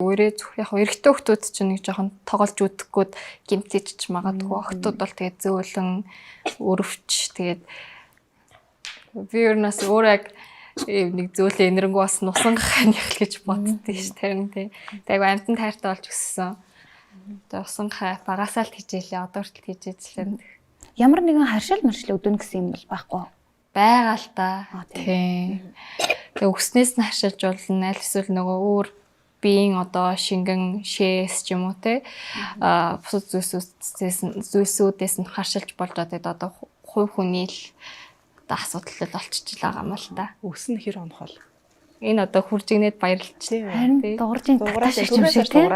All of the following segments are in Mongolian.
өөрөө яг эрэгтэй хүмүүс ч нэг жоохон тоглож үдэхгүй гимтэж магадгүй охтууд бол тэгээд зөөлөн өрөвч тэгээд би өрнөөс өөрөө яг нэг зөөлөн энэрнгүү бас нусан гаханых гэж боддөө ш тэрэн тий. Тэгээд амтан тайртай болж өссөн. Тэгээд усан гахай багасаа л хижээлээ одоо хүртэл хижээжлээ. Ямар нэгэн харшил маршил өдөн гэсэн юм бол байхгүй. Байгаа л та. Тий. Тэгээд өснөөс нь харшилж болно. Аль эсвэл нөгөө өөр биеийн одоо шингэн шээс ч юм уу те. Бусад зүйлсүүдээс нь харшилж болж одоо хувь хүний л асуудал болчихж байгаа юм л та. Өснө хэр онох бол. Энэ одоо хуржигнээд баярлж харин дууржийн таташ юм шиг тийм.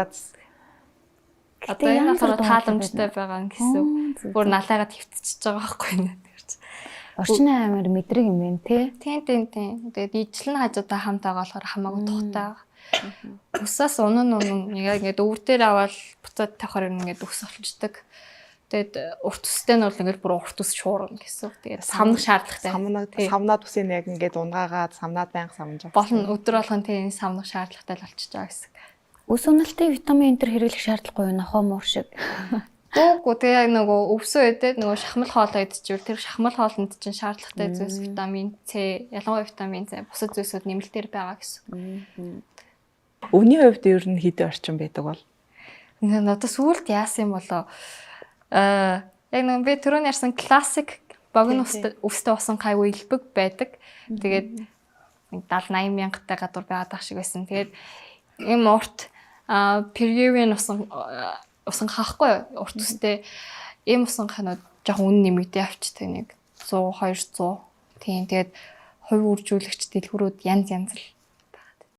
Одоо энэ болохоор тааламжтай байгаа гэсэн. Бүр налайгаад хөвтчихөж байгаа байхгүй нэ. Орчин аймаар мэдрэг юм байна тий. Тийм. Тэгээд ижлэн хажуудаа хамт байгаа болохоор хамаагүй тухтай. Усаас унан яг ингээд өвөр дээр аваад буцаад тавихаар ингээд ус олчдаг. Тэгээд урт устэй нь бол ингээд бүр урт ус шуурна гэсэн. Тэгээд самнах шаардлагатай. Самнаад усын яг ингээд унгаагаад самнаад байнга самнаж байгаа. Болно өдөр болгон тийм самнах шаардлагатай л болчихж байгаа гэсэн. Үс уналтын витамин энэ төр хэрэглэх шаардлагагүй юу нохоо муур шиг. Үгүй тэгээ нөгөө өвсөн үедээ нөгөө шахмал хоолоо идчихвэл тэр шахмал хоолнд чинь шаардлагатай зүйлс витамин С, ялангуяа витамин С бусад зүйлсүүд нэмэлтээр байгаа гэсэн. Өвний хувьд ер нь хэдэн орчим байдаг бол? Одоо сүүлд яасан юм болоо яг нэг би түрүүн ярьсан классик богино өстэй усан гай уйлбэг байдаг. Тэгээд 70-80 мянгатай гадуур байгаад ах шиг байсан. Тэгээд ийм урт периевийн усан хаахгүй урт үстэй ийм усан ханууд жоохон үн нэмэгдээ авчдаг нэг 100 200 тийм тэгээд хувь үржүүлэгч дэлгүүрүүд янз л